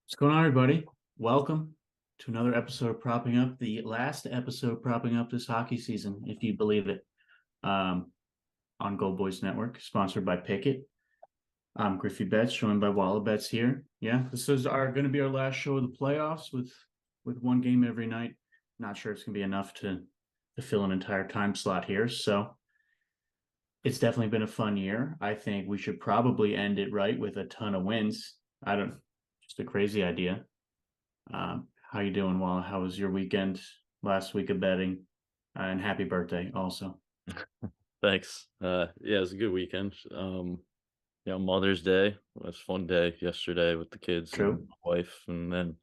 What's going on, everybody? Welcome to another episode of Propping Up, the last episode propping up this hockey season, if you believe it, on Gold Boys Network, sponsored by Pickett. I'm GriffyBets, joined by WallaBets here. Yeah, this is going to be our last show of the playoffs with one game every night. Not sure it's going to be enough to fill an entire time slot here, so it's definitely been a fun year. I think we should probably end it right with a ton of wins. Just a crazy idea. How you doing, Walla? How was your weekend last week of betting? And happy birthday also. Thanks. Yeah, it was a good weekend. Mother's Day was a fun day yesterday with the kids and True. my wife, and then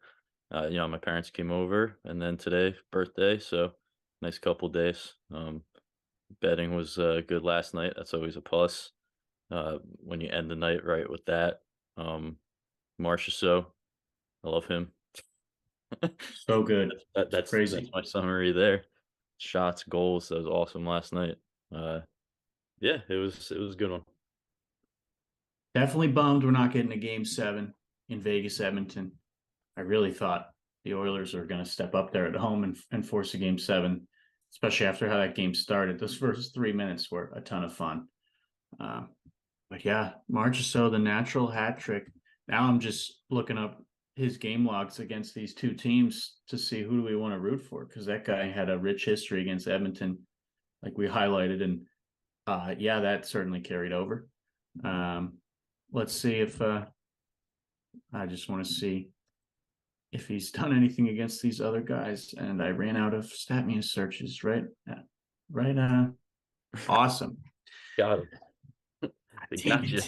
my parents came over, and then today birthday, so nice couple days. Betting was good last night. That's always a plus. When you end the night right with that. Marcia, so I love him. So good. It's That's crazy. my summary there. Shots, goals. That was awesome last night. Uh, yeah, it was a good one. Definitely bummed we're not getting a game seven in Vegas, Edmonton. I really thought the Oilers are going to step up there at home and force a game seven, especially after how that game started. Those first 3 minutes were a ton of fun. Uh, but yeah, Marchessault, the natural hat trick. Now I'm just looking up his game logs against these two teams to see who do we want to root for, because that guy had a rich history against Edmonton, like we highlighted, and yeah, that certainly carried over. Um, let's see if I just want to see if he's done anything against these other guys, and I ran out of StatMuse searches. Right, right. Awesome. Got him. They Damn got you.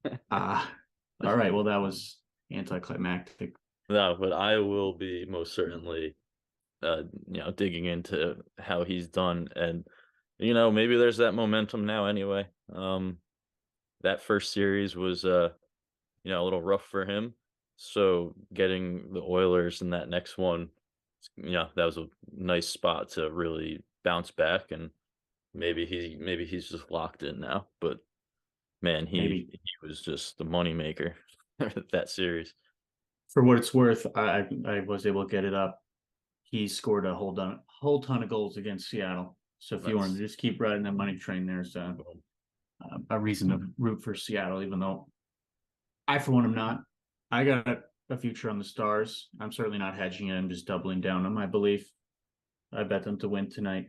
it. All right. Well, that was anticlimactic. No, but I will be most certainly, digging into how he's done, and maybe there's that momentum now. Anyway, that first series was, a little rough for him. So getting the Oilers in that next one, that was a nice spot to really bounce back, and maybe he's just locked in now. But man, he Maybe he was just the money maker that series. for what it's worth, I was able to get it up. He scored a whole ton of goals against Seattle. So if you want to Nice. just keep riding that money train, there's a reason to root for Seattle, even though I, for one, am not. I got a future on the Stars. I'm certainly not hedging it. I'm just doubling down on my belief. I bet them to win tonight,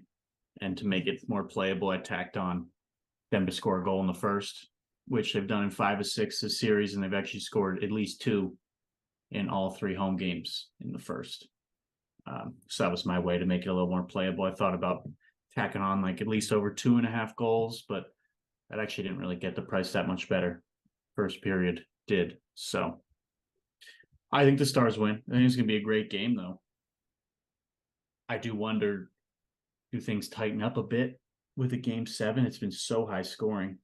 and to make it more playable, I tacked on them to score a goal in the first, which they've done in 5 of 6 this series, and they've actually scored at least two in all 3 home games in the first. So that was my way to make it a little more playable. I thought about tacking on like at least over 2.5 goals, but that actually didn't really get the price that much better. First period did. So I think the Stars win. I think it's going to be a great game, though. I do wonder, do things tighten up a bit with a game seven? It's been so high scoring.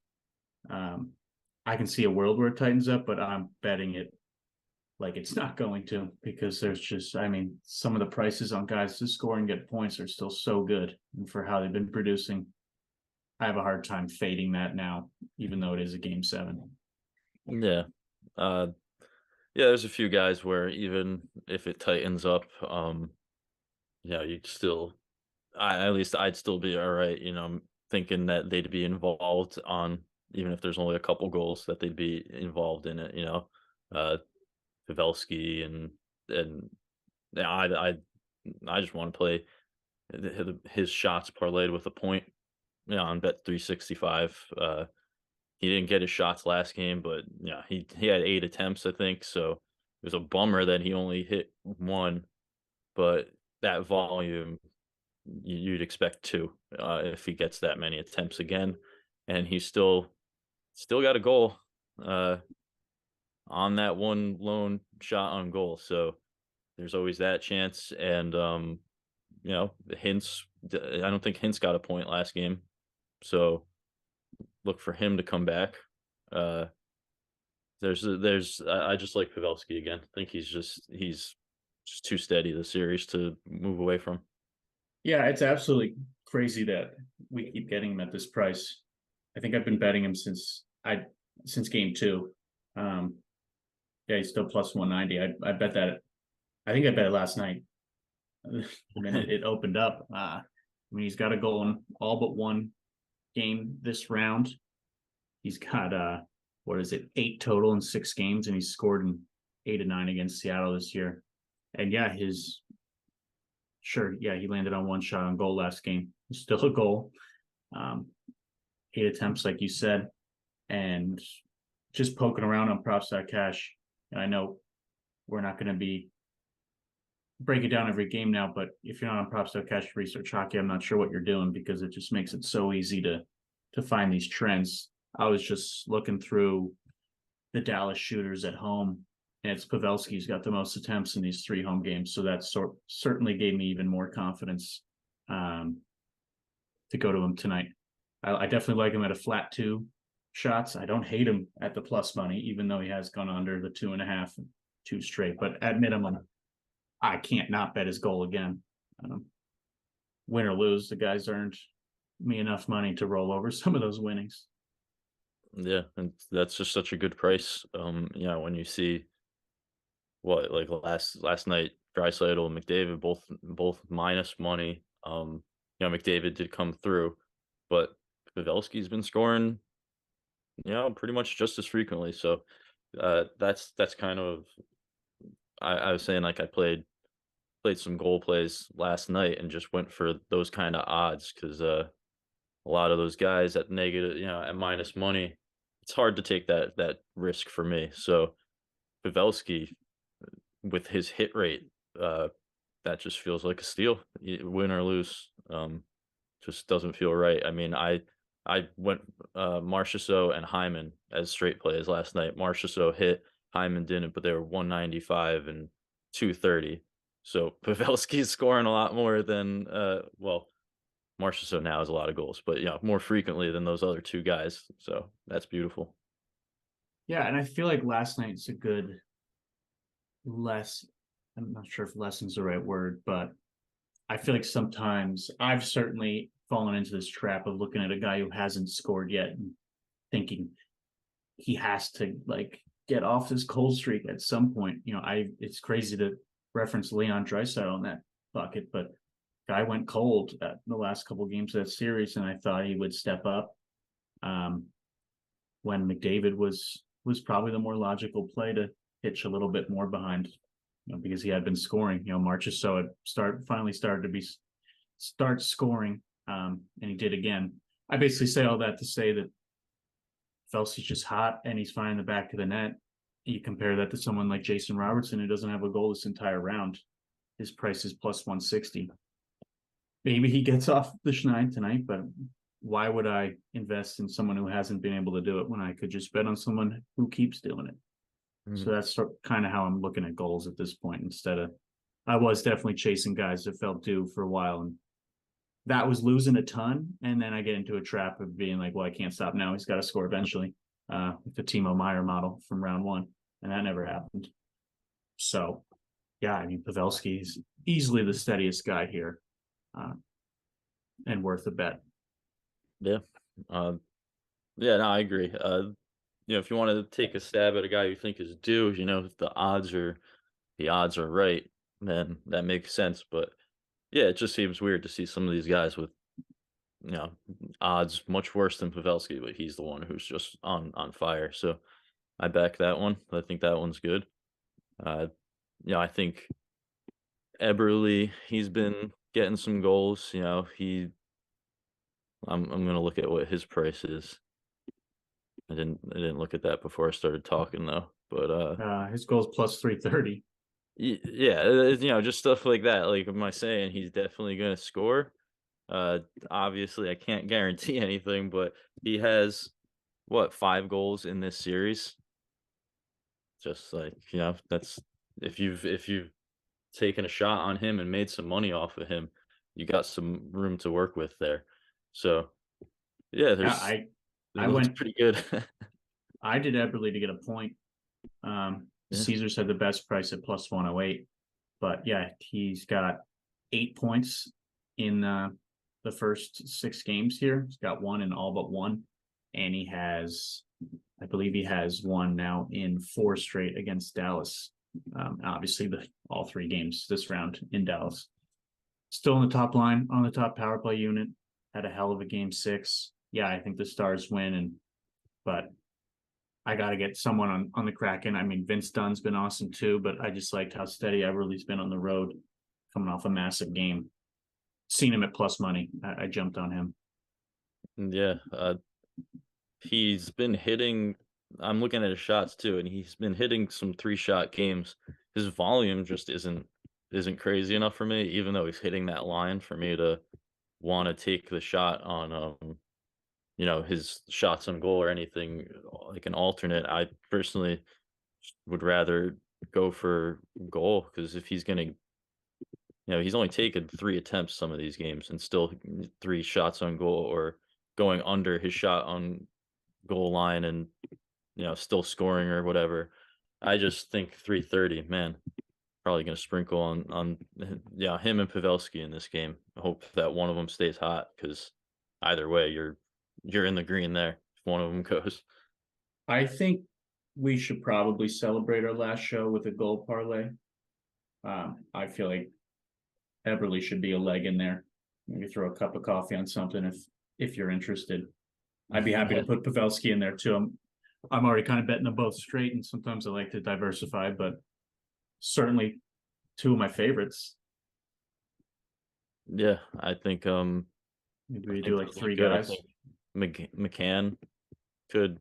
Um, I can see a world where it tightens up, but I'm betting it like it's not going to, because there's just, I mean, some of the prices on guys to score and get points are still so good. And for how they've been producing, I have a hard time fading that now, even though it is a game seven. Yeah. Uh, yeah, there's a few guys where even if it tightens up, you'd still, at least I'd still be all right. Thinking that they'd be involved on, even if there's only a couple goals, that they'd be involved in it. Uh, Pavelski and yeah, I just want to play his shots parlayed with a point. On bet 365. He didn't get his shots last game, but yeah, he had 8 attempts, I think. So it was a bummer that he only hit one, but that volume you'd expect two if he gets that many attempts again, and he's still got a goal uh, on that one lone shot on goal. So there's always that chance, and the Hints. I don't think Hints got a point last game, so look for him to come back. Uh, I just like Pavelski again. I think he's just too steady this series to move away from. Yeah, it's absolutely crazy that we keep getting him at this price. I think I've been betting him since game two. Um, Yeah, he's still plus 190. I bet that. I think I bet it last night. The minute it opened up. I mean, he's got a goal in all but one game this round. He's got what is it, 8 total in 6 games, and he's scored in 8 of 9 against Seattle this year. And yeah, he landed on 1 shot on goal last game. Still a goal. 8 attempts, like you said, and just poking around on props.cash. And I know we're not going to be break it down every game now, but if you're not on props.cash research hockey, I'm not sure what you're doing, because it just makes it so easy to find these trends. I was just looking through the Dallas shooters at home, and it's Pavelski's got the most attempts in these 3 home games, so that certainly gave me even more confidence to go to him tonight. I definitely like him at a flat 2 shots. I don't hate him at the plus money, even though he has gone under the 2.5, 2 straight. But at minimum, I can't not bet his goal again. Win or lose, the guy's earned me enough money to roll over some of those winnings. Yeah, and that's just such a good price. When you see what like last night, Draisaitl and McDavid both minus money. McDavid did come through, but Pavelski's been scoring, pretty much just as frequently. So that's kind of I was saying, like, I played some goal plays last night and just went for those kind of odds because a lot of those guys at negative, at minus money, it's hard to take that risk for me. So Pavelski, with his hit rate, that just feels like a steal, win or lose. Just doesn't feel right. I mean, I went Marchessault and Hyman as straight plays last night. Marchessault hit, Hyman didn't, but they were 195 and 230. So Pavelski's scoring a lot more than Marchessault now has a lot of goals, but more frequently than those other 2 guys. So that's beautiful. Yeah, and I feel like last night's a good less. I'm not sure if lesson's the right word, but I feel like sometimes I've certainly fallen into this trap of looking at a guy who hasn't scored yet and thinking he has to like get off this cold streak at some point. It's crazy to reference Leon Draisaitl on that bucket, but guy went cold at the last couple of games of that series, and I thought he would step up. When McDavid was probably the more logical play to hitch a little bit more behind, because he had been scoring. Marchessault had finally started to start scoring, and he did again. I basically say all that to say that Felsi's just hot and he's finding the back of the net. You compare that to someone like Jason Robertson, who doesn't have a goal this entire round. His price is plus 160. Maybe he gets off the schneid tonight, but why would I invest in someone who hasn't been able to do it when I could just bet on someone who keeps doing it? So that's kind of how I'm looking at goals at this point. I was definitely chasing guys that felt due for a while, and that was losing a ton. And then I get into a trap of being like, well, I can't stop now. He's got to score eventually, with the Timo Meyer model from round 1, and that never happened. So, yeah, I mean, Pavelski is easily the steadiest guy here, and worth a bet. Yeah. Yeah, no, I agree. If you want to take a stab at a guy you think is due, if the odds are right, then that makes sense. But yeah, it just seems weird to see some of these guys with odds much worse than Pavelski, but he's the one who's just on fire. So I back that one. I think that one's good. I think Eberle, he's been getting some goals. I'm gonna look at what his price is. I didn't look at that before I started talking though. But His goal is plus 330. yeah, just stuff like that. Like, am I saying he's definitely gonna score? Obviously, I can't guarantee anything, but he has what 5 goals in this series. Just like that's if you've taken a shot on him and made some money off of him, you got some room to work with there. So yeah, Yeah, it I looks went. pretty good. I did Eberle to get a point. Yeah. Caesars had the best price at plus 108, but yeah, he's got 8 points in the first 6 games here. He's got 1 in all but 1, and he has I believe he has one now in 4 straight against Dallas. Obviously, all 3 games this round in Dallas. Still in the top line, on the top power play unit. Had a hell of a game 6. Yeah, I think the Stars win, but I got to get someone on the Kraken. I mean, Vince Dunn's been awesome too, but I just liked how steady Everly's been on the road, coming off a massive game. Seen him at plus money. I jumped on him. Yeah, he's been hitting. I'm looking at his shots too, and he's been hitting some 3-shot games. His volume just isn't crazy enough for me, even though he's hitting that line for me to want to take the shot on his shots on goal or anything like an alternate. I personally would rather go for goal because if he's gonna, he's only taken 3 attempts some of these games and still 3 shots on goal or going under his shot on goal line and still scoring or whatever. I just think 330, man, probably going to sprinkle on yeah, him and Pavelski in this game. I hope that one of them stays hot because either way, you're in the green there if one of them goes. I think we should probably celebrate our last show with a goal parlay. I feel like Everly should be a leg in there. Maybe throw a cup of coffee on something if you're interested. I'd be happy to put Pavelski in there too. I'm already kind of betting them both straight, and sometimes I like to diversify, but certainly 2 of my favorites. Yeah, I think Maybe we I do think like those look 3 good. I guys. think McCann could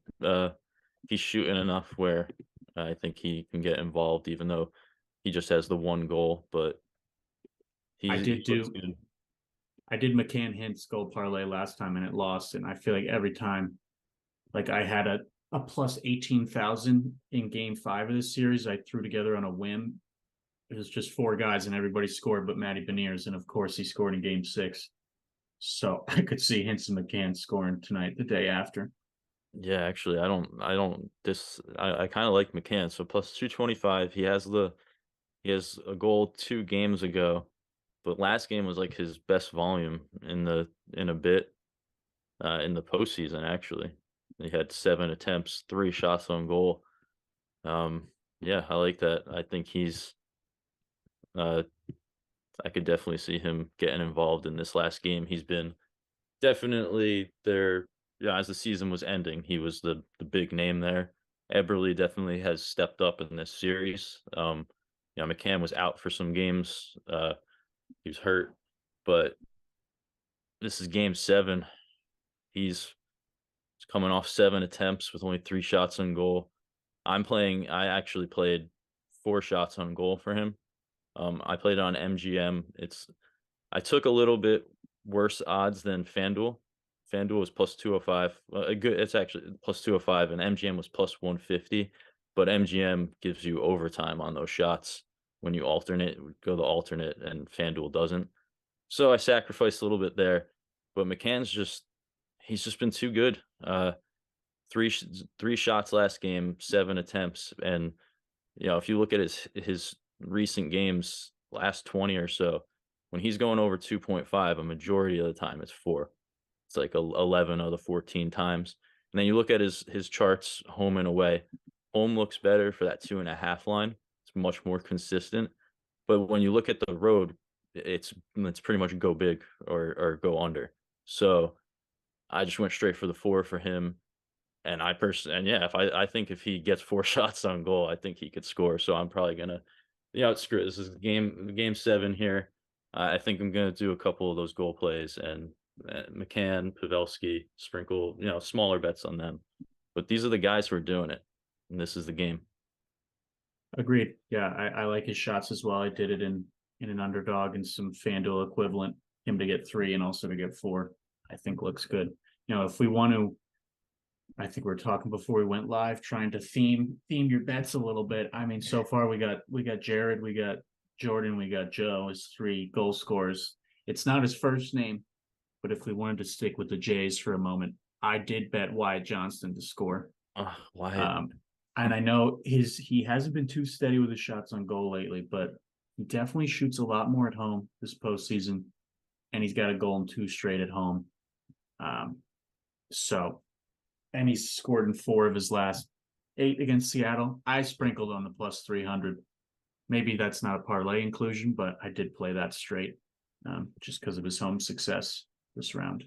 he's shooting enough where I think he can get involved, even though he just has the 1 goal, but I he did looks do good. I did McCann Hintz goal parlay last time and it lost, and I feel like every time, like I had a plus 18,000 in game 5 of this series. I threw together on a whim. It was just 4 guys and everybody scored but Matty Beniers, and of course he scored in game 6. So I could see Hintz and McCann scoring tonight, the day after. Yeah, actually, I kind of like McCann. So plus 225. He has a goal 2 games ago, but last game was like his best volume in a bit in the postseason. Actually, he had 7 attempts, 3 shots on goal. Yeah, I like that. I think uh, I could definitely see him getting involved in this last game. He's been definitely there, yeah, as the season was ending, he was the big name there. Eberle definitely has stepped up in this series. McCann was out for some games. He was hurt, but this is game 7. He's coming off 7 attempts with only 3 shots on goal. I actually played 4 shots on goal for him. I played on MGM. I took a little bit worse odds than FanDuel. FanDuel was plus 205. It's actually plus 205, and MGM was plus 150. But MGM gives you overtime on those shots when you go the alternate, and FanDuel doesn't. So I sacrificed a little bit there. But he's just been too good. Three shots last game, 7 attempts, and if you look at his recent games, last 20 or so, when he's going over 2.5, a majority of the time it's 4. It's like 11 of the 14 times. And then you look at his charts home and away. Home looks better for that 2.5 line. It's much more consistent. But when you look at the road, it's pretty much go big or go under. So I just went straight for the 4 for him. And yeah, I think if he gets 4 shots on goal, I think he could score. So I'm probably gonna, screw it. This is game 7 here. I think I'm gonna do a couple of those goal plays and McCann, Pavelski, sprinkle, smaller bets on them. But these are the guys who are doing it, and this is the game. Agreed. Yeah, I like his shots as well. I did it in an underdog and some FanDuel equivalent. Him to get 3 and also to get 4, I think looks good. If we want to, I think we are talking before we went live, trying to theme your bets a little bit. I mean, so far we got Jared, we got Jordan, we got Joe as 3 goal scorers. It's not his first name, but if we wanted to stick with the Jays for a moment, I did bet Wyatt Johnston to score. Wyatt. And I know he hasn't been too steady with his shots on goal lately, but he definitely shoots a lot more at home this postseason, and he's got a goal and 2 straight at home. So and he's scored in 4 of his last 8 against Seattle. I sprinkled on the plus 300. Maybe that's not a parlay inclusion, but I did play that straight just because of his home success this round.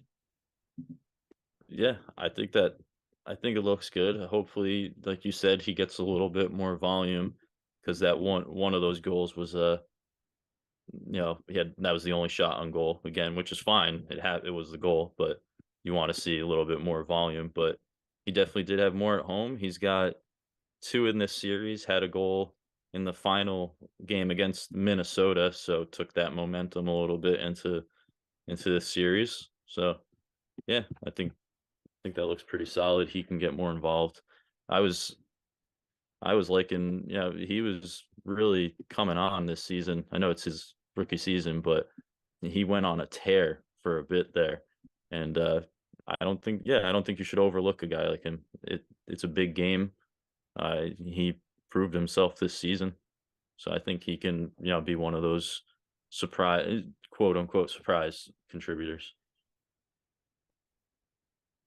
Yeah, I think it looks good. Hopefully, like you said, he gets a little bit more volume because that one of those goals was he had that was the only shot on goal again, which is fine. It was the goal, but you want to see a little bit more volume. But he definitely did have more at home. He's got 2 in this series, had a goal in the final game against Minnesota, so took that momentum a little bit into the series. So yeah, I think that looks pretty solid. He can get more involved. I was I was liking, he was really coming on this season. I know it's his rookie season, but he went on a tear for a bit there. And I don't think you should overlook a guy like him. It's a big game. He proved himself this season. So I think he can, be one of those surprise quote unquote surprise contributors.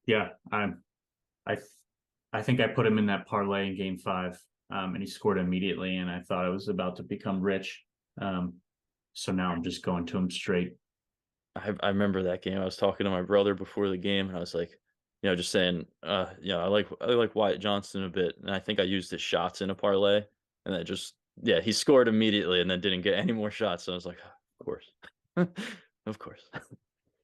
Yeah, I I think I put him in that parlay in game 5, and he scored immediately, and I thought I was about to become rich. Um, so now I'm just going to him straight. I remember that game. I was talking to my brother before the game, and I was like, just saying, I like Wyatt Johnston a bit, and I think I used his shots in a parlay, and then just he scored immediately, and then didn't get any more shots. So I was like, of course, of course,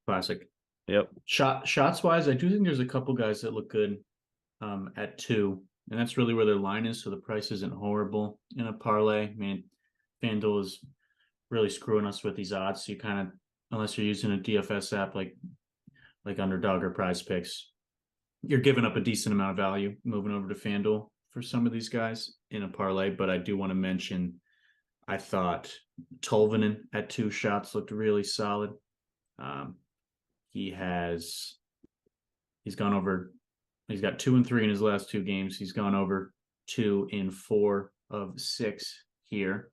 Classic. yep. Shots wise, I do think there's a couple guys that look good at 2, and that's really where their line is. So the price isn't horrible in a parlay. I mean, FanDuel is really screwing us with these odds. So you kind of, unless you're using a DFS app like Underdog or Prize Picks, you're giving up a decent amount of value moving over to FanDuel for some of these guys in a parlay. But I do want to mention, I thought Tolvanen at 2 shots looked really solid. Um, he has he's gone over. He's got 2 and 3 in his last 2 games. He's gone over 2 in 4 of 6 here.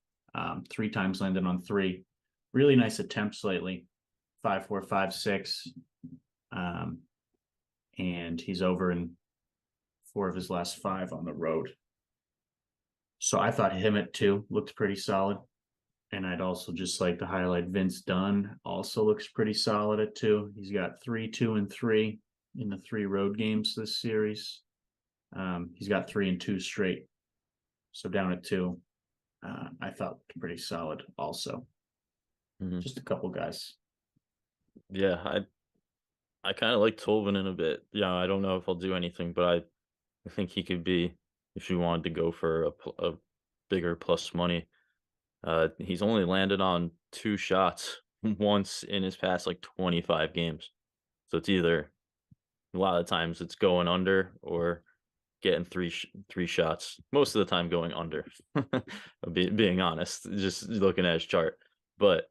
3 times landed on 3. Really nice attempts lately. 5, 4, 5, 6. And he's over in 4 of his last 5 on the road. So I thought him at 2 looked pretty solid. And I'd also just like to highlight Vince Dunn. Also looks pretty solid at 2. He's got 3, 2, and 3 in the 3 road games this series. He's got 3 and 2 straight. So down at 2, I thought pretty solid also. Mhm. Just a couple guys. Yeah, I kind of like Tolvanen a bit. Yeah, I don't know if I'll do anything, but I think he could be if you wanted to go for a bigger plus money. He's only landed on 2 shots once in his past like 25 games. So it's either a lot of times it's going under or getting 3 shots. Most of the time going under. Being honest, just looking at his chart. But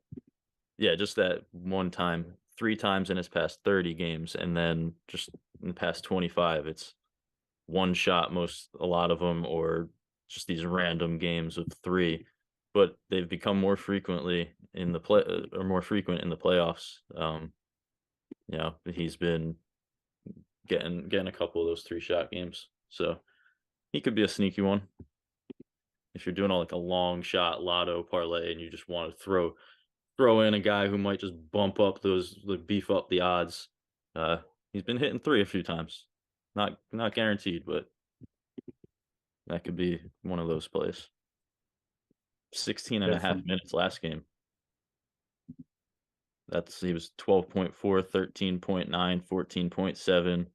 yeah, just that one time, 3 times in his past 30 games, and then just in the past 25, it's 1 shot a lot of them, or just these random games of 3, but they've become more frequently in the play or more frequent in the playoffs. He's been getting a couple of those 3-shot games, so he could be a sneaky one. If you're doing like a long shot lotto parlay and you just want to throw in a guy who might just beef up the odds. Uh, he's been hitting 3 a few times. Not guaranteed, but that could be one of those plays. 16 and a half Definitely. minutes last game. He was 12.4, 13.9, 14.7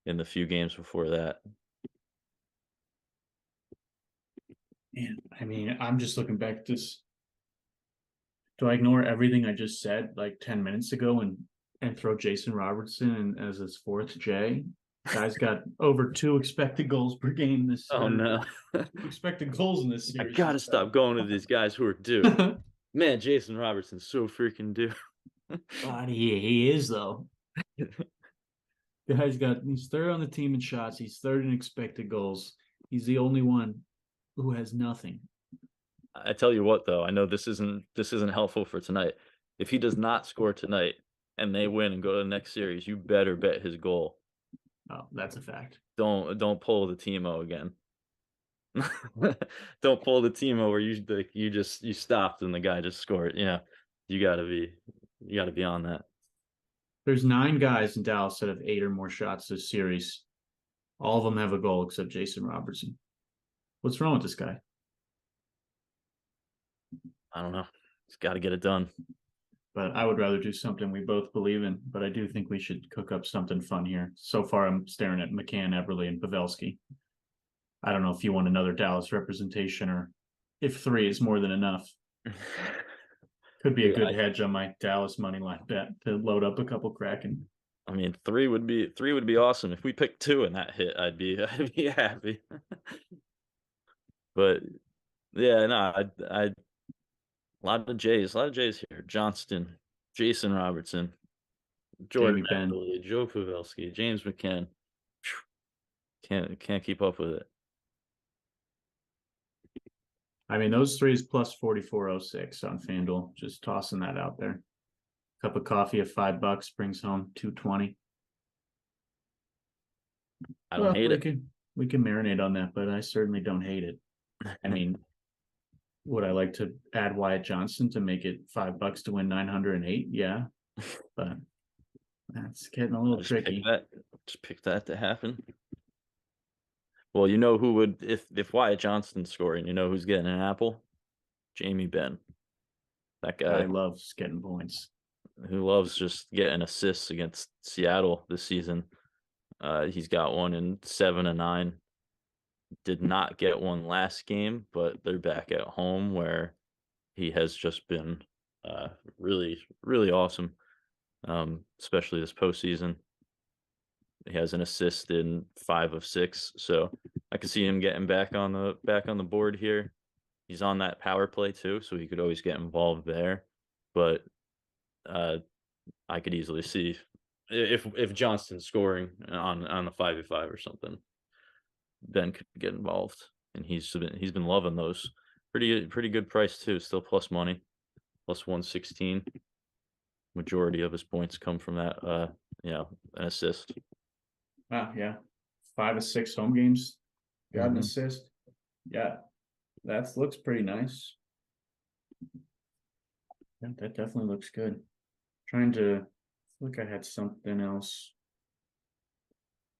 in the few games before that. And I mean, I'm just looking back at this. Do I ignore everything I just said like 10 minutes ago and throw Jason Robertson in as his 4th J? Guy's got over 2 expected goals per game this Oh no. 2 expected goals in this I series. gotta stop going to these guys who are due. Man, Jason Robertson's so freaking due. God, he is though. He's 3rd on the team in shots. He's 3rd in expected goals. He's the only one who has nothing. I tell you what, though, I know this isn't helpful for tonight. If he does not score tonight and they win and go to the next series, you better bet his goal. Oh, that's a fact. don't pull the Timo again. Don't pull the Timo where you stopped and the guy just scored. Yeah, you gotta be you gotta be on that. There's 9 guys in Dallas that have 8 or more shots this series. All of them have a goal except Jason Robertson. What's wrong with this guy? I don't know. He's got to get it done. But I would rather do something we both believe in. But I do think we should cook up something fun here. So far, I'm staring at McCann, Eberle, and Pavelski. I don't know if you want another Dallas representation or if 3 is more than enough. Could be a Dude, good hedge on my Dallas money line bet to load up a couple Kraken. I mean, 3 would be awesome. If we picked 2 and that hit, I'd be happy. But yeah, no, I a a lot of J's here. Johnston, Jason Robertson, Jordan Jamie Benn. Eberle, Joe Pavelski, James McCann. Can't keep up with it. I mean, those 3 is plus 4406 on FanDuel. Just tossing that out there. Cup of coffee at $5 brings home 220. I don't hate it. We can marinate on that, but I certainly don't hate it. I mean, would I like to add Wyatt Johnson to make it $5 to win 908? Yeah, but that's getting a little tricky. Just pick that to happen. Well, you know who would if Wyatt Johnston's scoring, you know who's getting an apple? Jamie Benn. That guy loves getting points. Who loves just getting assists against Seattle this season. He's got one in 7 and 9. Did not get one last game, but they're back at home where he has just been really, really awesome, especially this postseason. He has an assist in 5 of 6, so I could see him getting back on the board here. He's on that power play too, so he could always get involved there. But I could easily see if Johnston's scoring on the 5v5 or something, Ben could get involved, and he's been loving those. Pretty good price too. Still plus money, plus 116. Majority of his points come from that, an assist. Yeah, 5 of 6 home games, got an Mhm. assist. Yeah, that looks pretty nice. Yeah, that definitely looks good. Trying to look, I had something else.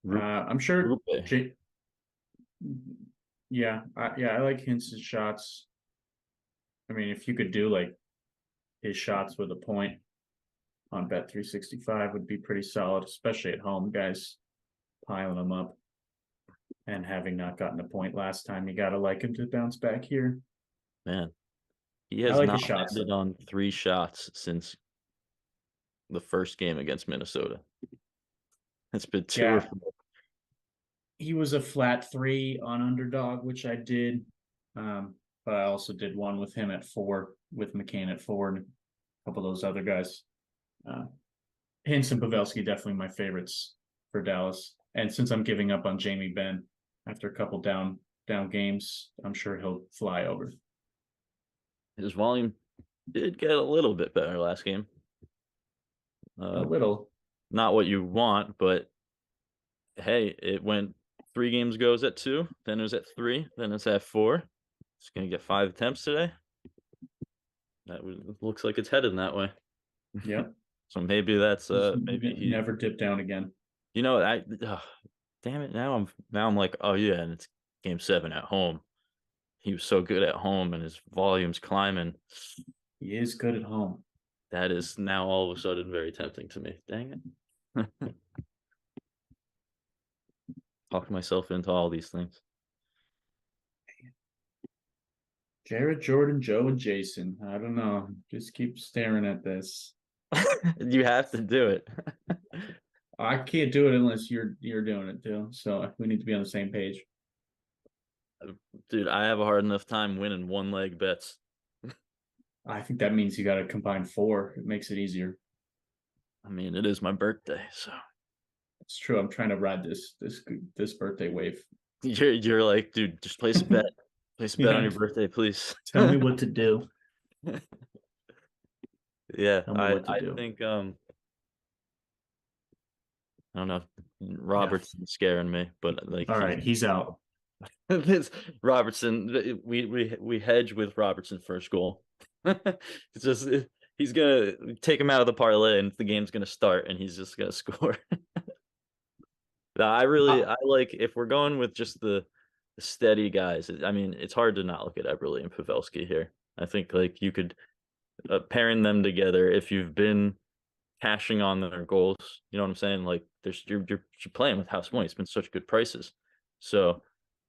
I'm sure. Yeah, I like Hintz's shots. I mean, if you could do like his shots with a point on Bet 365 would be pretty solid, especially at home, guys piling them up. And having not gotten a point last time, you gotta like him to bounce back here. Man, he has like not his shots, landed on 3 shots since the first game against Minnesota. It's been 2 or 4. He was a flat 3 on underdog, which I did. But I also did one with him at 4, with McCann at 4, and a couple of those other guys. Hintz and Pavelski definitely my favorites for Dallas. And since I'm giving up on Jamie Benn after a couple down games, I'm sure he'll fly over. His volume did get a little bit better last game. A little. Not what you want, but hey, it went 3 games ago, it was at 2, then it was at 3, then it's at 4. It's gonna get 5 attempts today. Looks like it's headed that way. Yep. So maybe that's maybe he never dip down again. You know, damn it, now I'm like, oh yeah, and it's game 7 at home. He was so good at home and his volume's climbing. He is good at home. That is now all of a sudden very tempting to me. Dang it. Talk myself into all these things. Jared, Jordan, Joe, and Jason. I don't know. Just keep staring at this. You have to do it. I can't do it unless you're doing it too. So we need to be on the same page. Dude, I have a hard enough time winning 1-leg bets. I think that means you got to combine 4. It makes it easier. I mean, it is my birthday, so it's true. I'm trying to ride this birthday wave. You're like, dude, just place a bet. Place a bet on your birthday, please. Tell me what to do. Yeah, I think I don't know. Yeah. Robertson's scaring me, but like All right, he's out. this Robertson. We hedge with Robertson first goal. It's just he's gonna take him out of the parlay, and the game's gonna start, and he's just gonna score. No, Uh, I like if we're going with just the steady guys. I mean, it's hard to not look at Eberle and Pavelski here. I think like you could pairing them together if you've been cashing on their goals. You know what I'm saying? Like there's you're playing with house money. It's been such good prices, so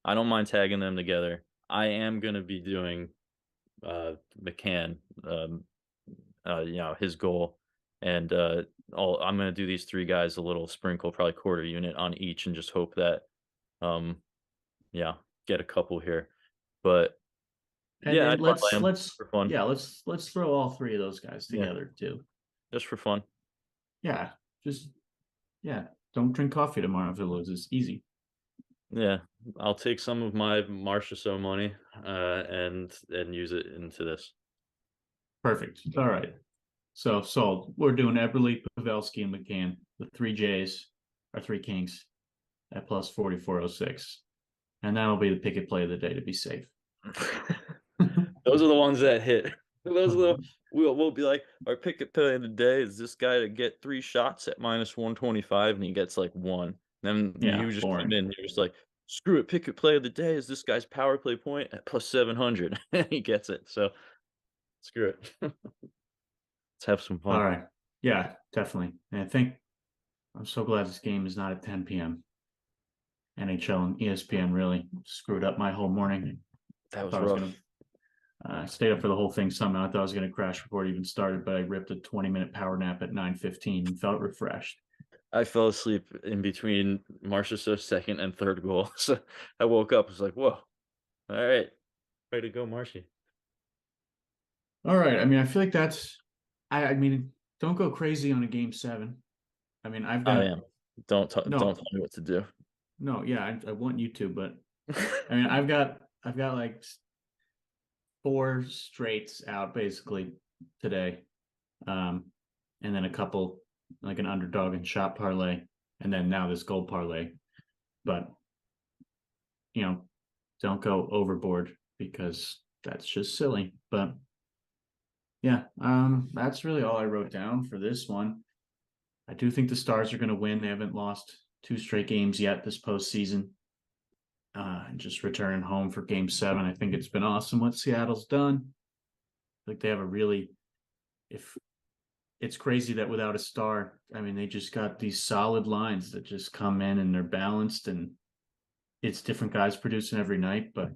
I don't mind tagging them together. I am gonna be doing McCann, his goal, and all I'm gonna do these three guys a little sprinkle, probably quarter unit on each, and just hope that um yeah get a couple here. But and yeah, then I'd parlay them let's for fun. yeah, let's throw all three of those guys Yeah, together too. just for fun. Yeah, just yeah. Don't drink coffee tomorrow if it loses. Easy. Yeah, I'll take some of my Marcia So money, and use it into this. Perfect. All right. So sold. We're doing Eberle, Pavelski, and McCann. The three J's are three Kings at plus 4406. And that'll be the picket play of the day to be safe. Those are the ones that hit. Those are the we'll be like, our picket play of the day is this guy to get 3 shots at -125, and he gets, like, 1. Then Yeah, you just come boring. in, you're just like, "Screw it, picket play of the day is this guy's power play point at +700." He gets it, so screw it. Let's have some All fun. right. Yeah, definitely. And I think I'm so glad this game is not at 10 p.m. NHL and ESPN really screwed up my whole morning. That I was thought I was going rough. to stay up for the whole thing somehow. I thought I was going to crash before it even started, but I ripped a 20-minute power nap at 9:15 and felt refreshed. I fell asleep in between Marchessault's 2nd and 3rd goal, so I woke up, was like, "Whoa, alright, way to go, Marshy." All right. I mean, I feel like I mean, don't go crazy on a game seven. I mean, I've I got am. Don't no, tell me what to do. no, yeah, I want you to, but I mean, I've got like four straights out basically today. And then a couple like an underdog and shot parlay, and then now this gold parlay. But you know, don't go overboard because that's just silly. But yeah, that's really all I wrote down for this one. I do think the Stars are going to win. They haven't lost two straight games yet this postseason. Just returning home for Game 7. I think it's been awesome what Seattle's done. Like they have a really, if it's crazy that without a star, I mean, they just got these solid lines that just come in and they're balanced and it's different guys producing every night. But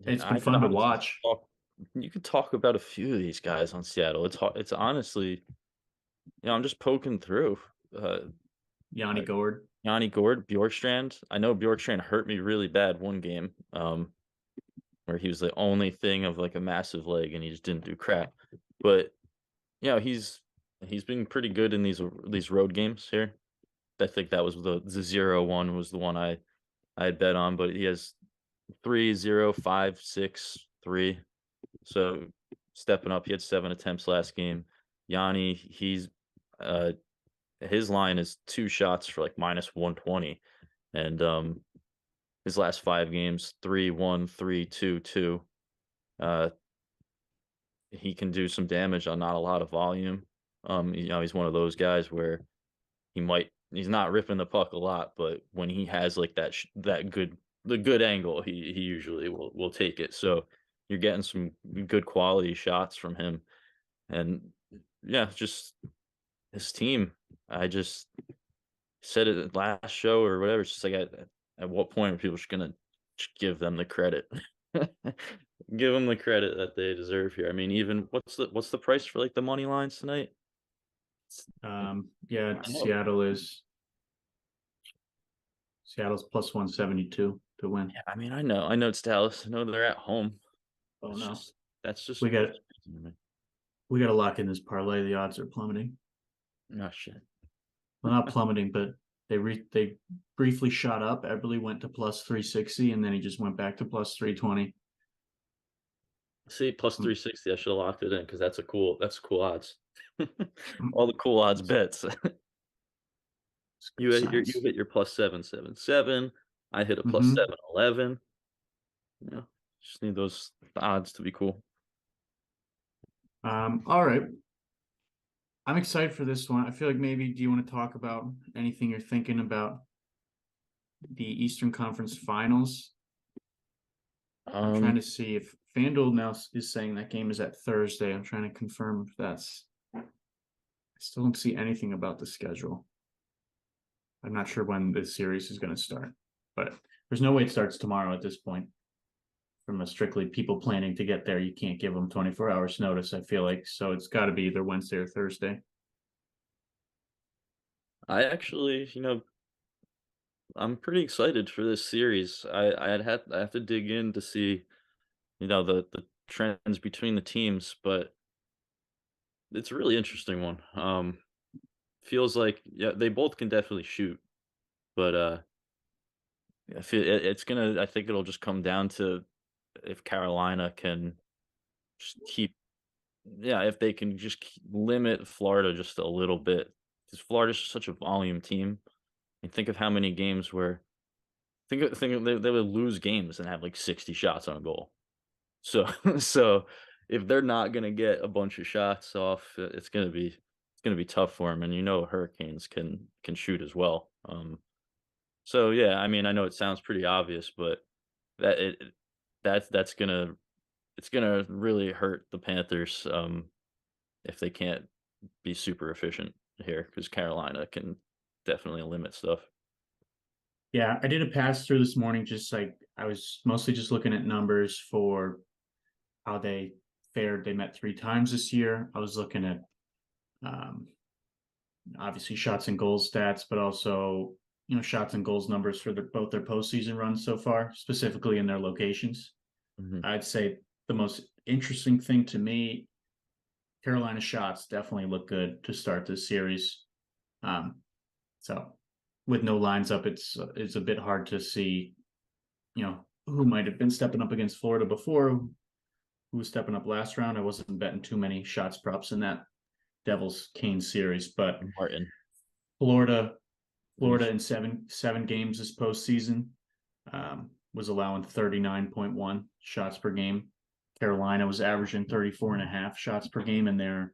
Yeah, it's been I could fun to honestly watch. talk you could talk about a few of these guys on Seattle. It's honestly, I'm just poking through. Uh, Yanni uh, Gord. Yanni Gord, Bjorkstrand. I know Bjorkstrand hurt me really bad one game, where he was the only thing of like a massive leg and he just didn't do crap. But he's been pretty good in these road games here. I think that was the 0-1 was the one I had bet on, but he has 3-0-5-6-3. So stepping up, he had 7 attempts last game. Yanni, uh his line is 2 shots for like -120, and his last 5 games 3-1, 3-2-2. Uh he can do some damage on not a lot of volume. He's one of those guys where he's not ripping the puck a lot, but when he has like that good angle, he usually will take it. So you're getting some good quality shots from him, and yeah, just his team. I just said it at last show or whatever. It's just like at what point are people just gonna give them the credit? Give them the credit that they deserve here. I mean, even what's the price for like the money lines tonight? It's, Yeah, I know. Seattle's plus 172 to win. Yeah, I mean, I know it's Dallas. I know they're at home. Oh It's no. just that's just We got crazy to me. we got to lock in this parlay. The odds are plummeting. Oh shit. Well, not plummeting, but they briefly shot up. Eberle went to plus 360 and then he just went back to plus 320. See, plus Mm, 360. I should have locked it in because that's cool odds. mm. All the cool odds bets. It's good You signs. hit your plus 777. I hit a plus Hmm. 711. Yeah, just need those odds to be cool. All right. I'm excited for this one. I feel like maybe do you want to talk about anything you're thinking about the Eastern Conference Finals? I'm trying Um, to see if FanDuel now is saying that game is at Thursday. I'm trying to confirm if that's. I still don't see anything about the schedule. I'm not sure when this series is going to start, but there's no way it starts tomorrow at this point. From a strictly people planning to get there, you can't give them 24 hours notice. I feel like so it's got to be either Wednesday or Thursday. I actually, I'm pretty excited for this series. I have to dig in to see, the trends between the teams, but it's a really interesting one. Feels like yeah, they both can definitely shoot, but I feel it's gonna. I think it'll just come down to if Carolina can just keep, yeah, if they can just limit Florida just a little bit, because Florida's such a volume team. And think of how many games where they would lose games and have like 60 shots on goal. So so if they're not gonna get a bunch of shots off, it's gonna be tough for them. And Hurricanes can shoot as well. So yeah, I mean, I know it sounds pretty obvious, but that it that's gonna it's gonna really hurt the Panthers if they can't be super efficient here because Carolina can definitely limit stuff. Yeah, I did a pass through this morning. Just like I was mostly just looking at numbers for how they fared. They met 3 times this year. I was looking at um, obviously shots and goals stats, but also shots and goals numbers for both their postseason runs so far, specifically in their locations. Mhm. I'd say the most interesting thing to me, Carolina shots definitely look good to start this series. Um, so with no lines up, it's a bit hard to see, who might have been stepping up against Florida before, who was stepping up last round. I wasn't betting too many shots props in that Devils Canes series, but Martin. Florida Florida Niche. in seven games this postseason was allowing 39.1 shots per game. Carolina was averaging 34.5 shots per game in their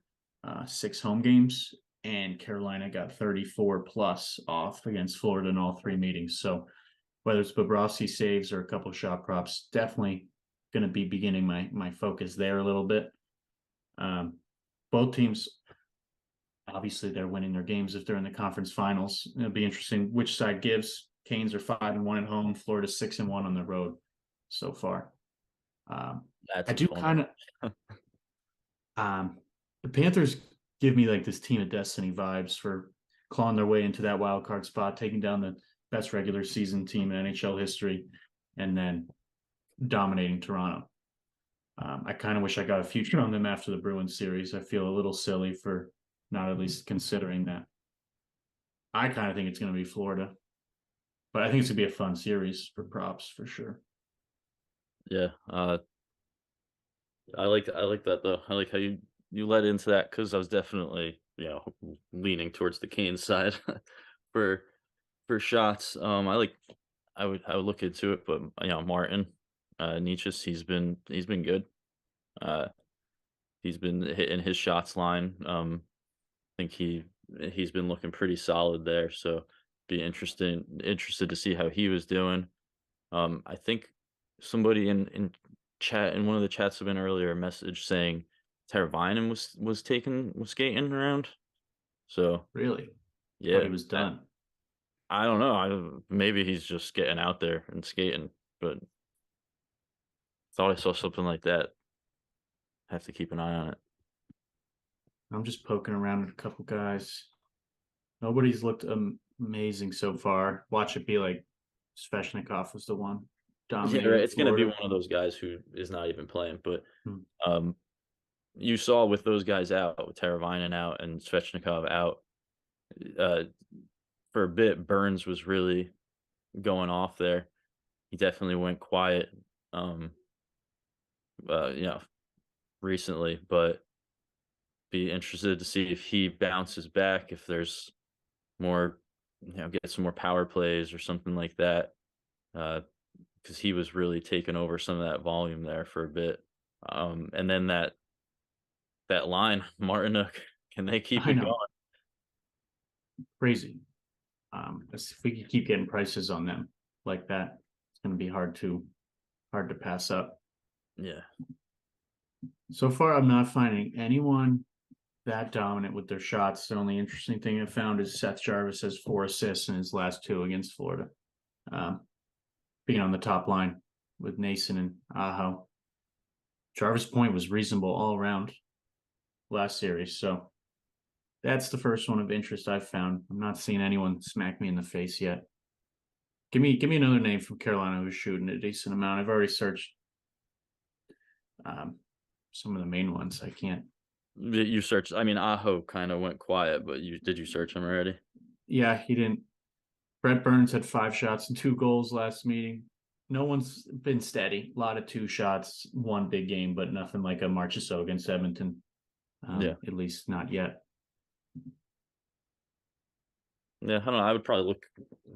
6 home games, and Carolina got 34 plus off against Florida in all 3 meetings. So whether it's Bobrovsky saves or a couple shot props, definitely going to be beginning my focus there a little bit. Um, both teams, obviously, they're winning their games if they're in the conference finals. It'll be interesting which side gives. Canes are 5-1 at home. Florida's 6-1 on the road so far. Um, That's I a do fun one. kind of. The Panthers give me like this team of destiny vibes for clawing their way into that wild card spot, taking down the best regular season team in NHL history, and then dominating Toronto. I kind of wish I got a future on them after the Bruins series. I feel a little silly for not at least considering that. I kind of think it's going to be Florida, but I think it's going to be a fun series for props for sure. Yeah, I like that though. I like how you led into that because I was definitely, leaning towards the Kane side for shots. I would look into it, but Martin, Nietzsche's he's been good. Uh, he's been hitting his shots line. I think he's been looking pretty solid there. So be interested to see how he was doing. I think somebody chat in one of the chats have been earlier a message saying Teravainen was skating around. So Really, thought he yeah, was done. I don't know. Maybe he's just getting out there and skating, but thought I saw something like that. Have to keep an eye on it. I'm just poking around at a couple guys. Nobody's looked amazing so far. Watch it be like Sveshnikov was the one Yeah, right. dominating It's gonna be Florida. one of those guys who is not even playing, but Hmm. um, you saw with those guys out, with Teravainen out and Svechnikov out, uh, for a bit, Burns was really going off there. He definitely went quiet, um, you know, recently, but be interested to see if he bounces back, if there's more. get some more power plays or something like that. Because he was really taking over some of that volume there for a bit. And then that line, Martinook, can they keep I it know, going? crazy. If we could keep getting prices on them like that, it's going to be hard to pass up. Yeah. So far, I'm not finding anyone that dominant with their shots. The only interesting thing I found is Seth Jarvis has 4 assists in his last 2 against Florida, um, being on the top line with Nason and Aho. Jarvis' point was reasonable all around last series, so that's the first one of interest I've found. I'm not seeing anyone smack me in the face yet. Give me another name from Carolina who's shooting a decent amount. I've already searched um, some of the main ones. I can't. You searched, I mean, Aho kind of went quiet, but you search him already? Yeah, he didn't. Brett Burns had 5 shots and 2 goals last meeting. No one's been steady. A lot of 2 shots, one big game, but nothing like a Marchessault against Edmonton. Yeah. At least not yet. Yeah, I don't know. I would probably look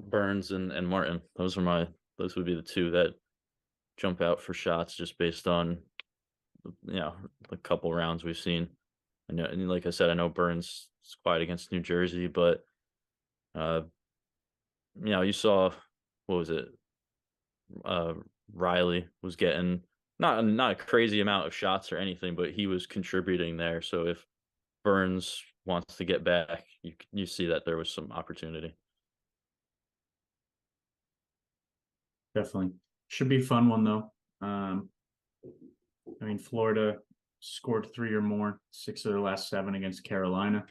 Burns and Martin. Those would be the two that jump out for shots just based on the couple rounds we've seen. I know, and like I said, I know Burns is quiet against New Jersey, but uh, you saw, what was it? Uh, Riley was getting not a crazy amount of shots or anything, but he was contributing there. So if Burns wants to get back, you see that there was some opportunity. Definitely. Should be a fun one though. I mean, Florida scored 3 or more, 6 of their last 7 against Carolina,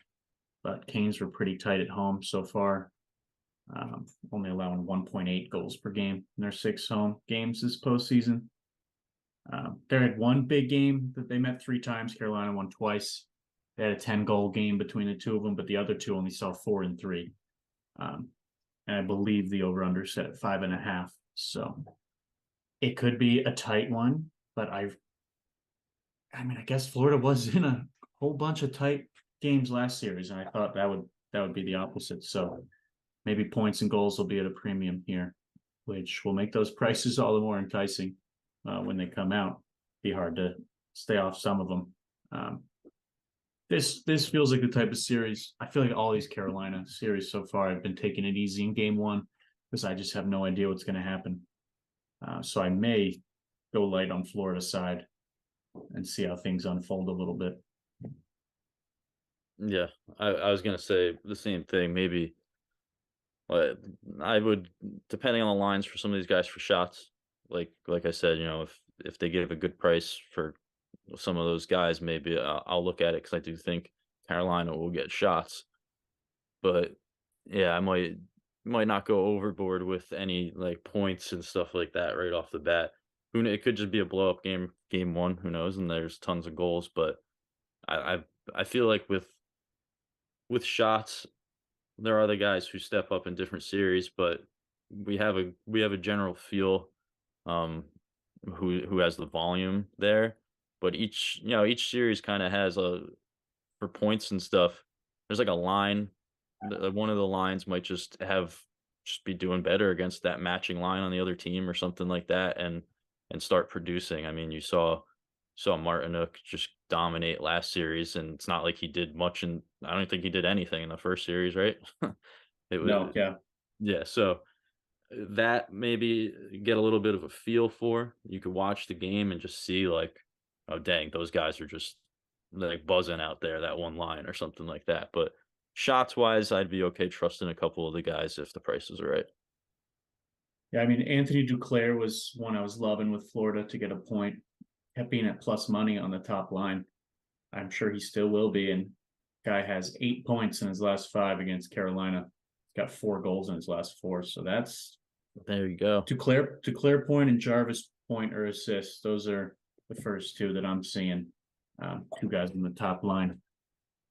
but Canes were pretty tight at home so far. Only allowing 1.8 goals per game in their 6 home games this postseason. They had one big game that they met 3 times. Carolina won twice. They had a 10-goal game between the two of them, but the other two only saw 4 and 3. And I believe the over/under set at 5.5. So it could be a tight one, but I mean, I guess Florida was in a whole bunch of tight games last series, and I thought that would be the opposite. So maybe points and goals will be at a premium here, which will make those prices all the more enticing when they come out. Be hard to stay off some of them. This feels like the type of series. I feel like all these Carolina series so far, I've been taking it easy in game one because I just have no idea what's going to happen. So I may go light on Florida side and see how things unfold a little bit. Yeah, I was gonna say the same thing. Maybe, but I would, depending on the lines for some of these guys for shots. Like I said, if they give a good price for some of those guys, maybe I'll look at it because I do think Carolina will get shots. But yeah, I might not go overboard with any like points and stuff like that right off the bat. It could just be a blow up game one. Who knows? And there's tons of goals, but I I, I feel like with shots, there are the guys who step up in different series, but we have a general feel, um, who has the volume there. But each series kind of has a, for points and stuff. There's like a line. One of the lines might just be doing better against that matching line on the other team or something like that, and start producing. I mean, you saw Martinook just dominate last series, and it's not like he did much, and I don't think he did anything in the first series, right? It was, No, yeah, yeah. So that maybe get a little bit of a feel for. You could watch the game and just see like, oh dang, those guys are just like buzzing out there that one line or something like that. But shots wise, I'd be okay trusting a couple of the guys if the prices are right. yeah. I mean, Anthony Duclair was one I was loving with Florida to get a point. Kept being at plus money on the top line. I'm sure he still will be. And guy has 8 points in his last 5 against Carolina. He's got 4 goals in his last 4. So that's There you go. to Clear point and Jarvis point or assist. Those are the first 2 that I'm seeing. 2 guys on the top line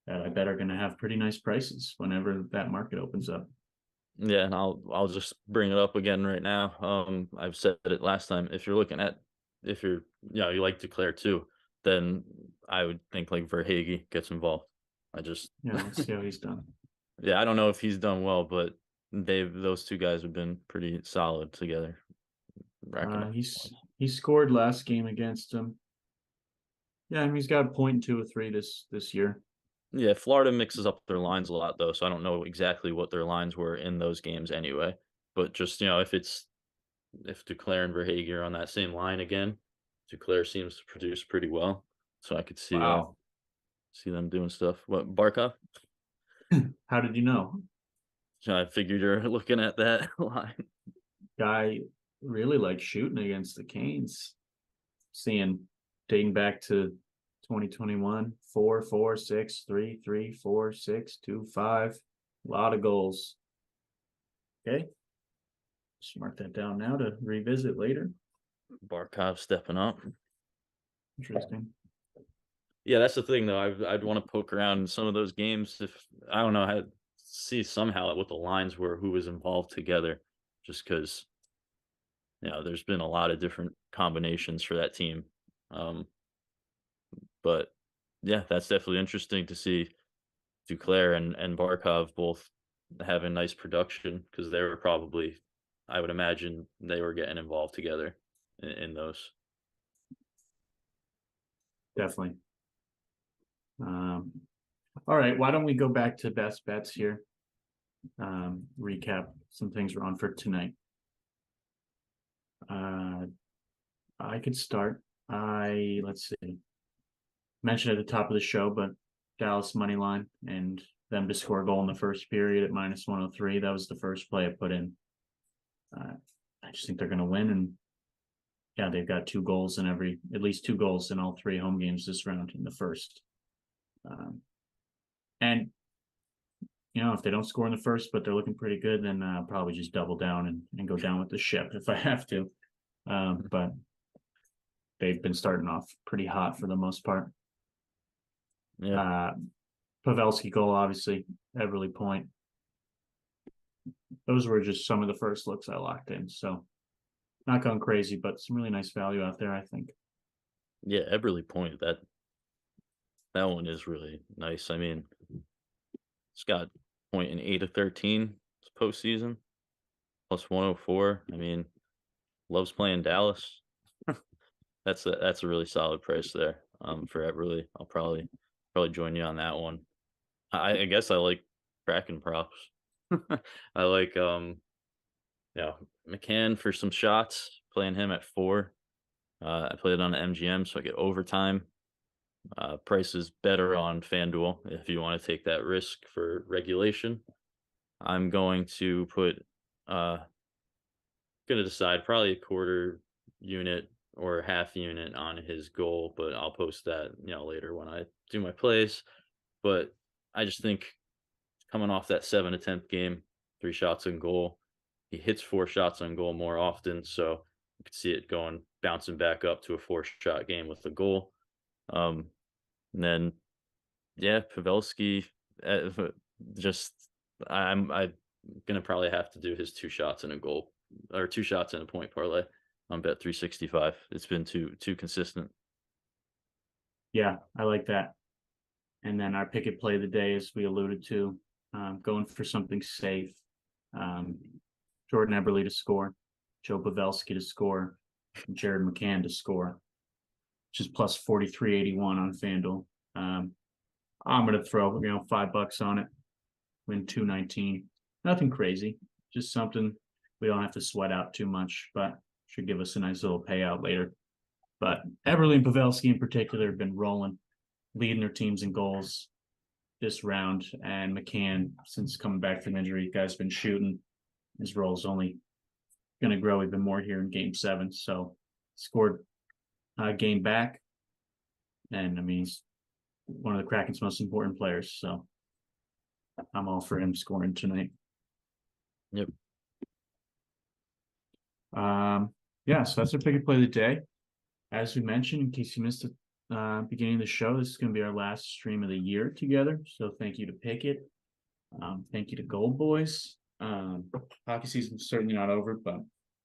that I bet are going to have pretty nice prices whenever that market opens up. Yeah, and I'll just bring it up again right now. I've said it last time. If you're you like Declare too, then I would think like Verhage gets involved. I just Yeah, let's see how he's done. yeah, I don't know if he's done well, but those two guys have been pretty solid together, racking up points. He scored last game against him. Yeah, I mean he's got a point and 2 or 3 this year. Yeah, Florida mixes up their lines a lot though, so I don't know exactly what their lines were in those games anyway. But just if Duclair and Verhaeghe are on that same line again, Duclair seems to produce pretty well, so I could Wow. see them doing stuff. What Barkov? How did you know? So I figured you're looking at that line. Guy really likes shooting against the Canes. Seeing dating back to 2021, 4, 4, 6, 3, 3, 4, 6, 2, 5. A lot of goals. Okay. Just mark that down now to revisit later. Barkov stepping up. Interesting. Yeah, that's the thing though. I'd want to poke around in some of those games if I don't know how to see somehow what the lines were, who was involved together, just because there's been a lot of different combinations for that team. Um, but yeah, that's definitely interesting to see Duclair and Barkov both having nice production because they were probably, I would imagine, they were getting involved together in those. Definitely. All right. Why don't we go back to best bets here? Recap some things we're on for tonight. I could start. Let's see. Mentioned at the top of the show, but Dallas money line and them to score a goal in the first period at -103. That was the first play I put in. I just think they're going to win, and yeah, they've got at least 2 goals in all 3 home games this round in the first. And if they don't score in the first, but they're looking pretty good, then I'll probably just double down and go down with the ship if I have to. But they've been starting off pretty hot for the most part. Yeah, Pavelski goal, obviously, Everly point. Those were just some of the first looks I locked in. So not going crazy, but some really nice value out there, I think. yeah, Eberly Point, that one is really nice. I mean, it's got point in 8 of 13 postseason, plus 104. I mean, loves playing Dallas. That's a really solid price there. For Eberly, I'll probably join you on that one. I guess I like Kraken props. I like McCann for some shots, playing him at 4. I played it on the MGM, so I get overtime. Price is better on FanDuel if you want to take that risk for regulation. I'm going to gonna decide probably a quarter unit or a half unit on his goal, but I'll post that later when I do my plays. But I just think coming off that 7 attempt game, 3 shots on goal, he hits 4 shots on goal more often, so you could see it bouncing back up to a 4-shot game with the goal. And then, yeah, Pavelski, just I'm gonna probably have to do his 2 shots and a goal or 2 shots and a point parlay on Bet 365. It's been too consistent. Yeah, I like that. And then our pick and play of the day, as we alluded to, going for something safe. Jordan Eberle to score, Joe Pavelski to score, and Jared McCann to score, which is plus 43.81 on FanDuel. I'm gonna throw $5 on it, win 219. Nothing crazy, just something we don't have to sweat out too much, but should give us a nice little payout later. But Eberle and Pavelski in particular have been rolling, leading their teams in goals this round. And McCann, since coming back from injury, guy's been shooting. His role's only going to grow even more here in Game 7. So scored a game back, and I mean he's one of the Kraken's most important players. So I'm all for him scoring tonight. Yep. Yeah, so that's our pick and play of the day. As we mentioned, in case you missed the beginning of the show, this is going to be our last stream of the year together. So thank you to Pickett. Thank you to Gold Boys. Hockey season's certainly not over, but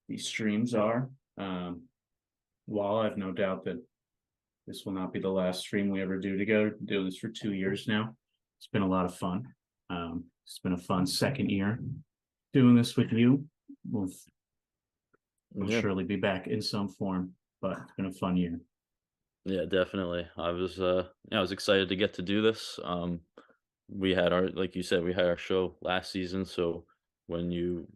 these streams are. While I have no doubt that this will not be the last stream we ever do together. Do this for 2 years now. It's been a lot of fun. It's been a fun second year. doing this with you. We'll Yeah. surely be back in some form, but it's been a fun year. Yeah, definitely. I was excited to get to do this. We had our, like you said, we had our show last season, so when you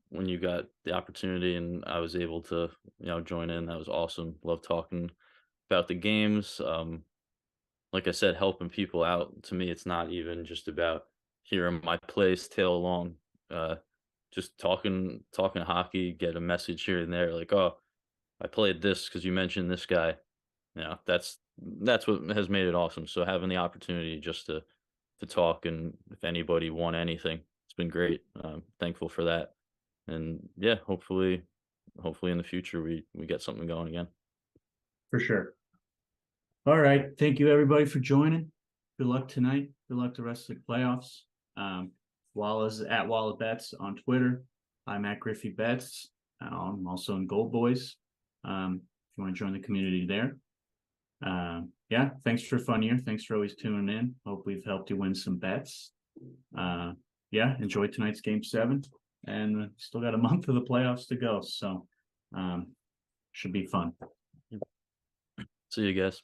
got the opportunity and I was able to, join in, that was awesome. Love talking about the games. Like I said, helping people out. To me, it's not even just about hearing my plays tail along. Uh, just talking hockey, get a message here and there, like, oh, I played this because you mentioned this guy. Yeah, that's what has made it awesome. So having the opportunity just to talk, and if anybody won anything, it's been great. Thankful for that. And yeah, hopefully in the future we get something going again. For sure. All right. Thank you everybody for joining. Good luck tonight. Good luck the rest of the playoffs. Walla's at WallaBets on Twitter. I'm at GriffyBets. I'm also in Gold Boys. If you want to join the community there. Yeah, thanks for a fun year. Thanks for always tuning in. Hope we've helped you win some bets. Yeah, enjoy tonight's game 7. And still got a month of the playoffs to go. So should be fun. See you guys.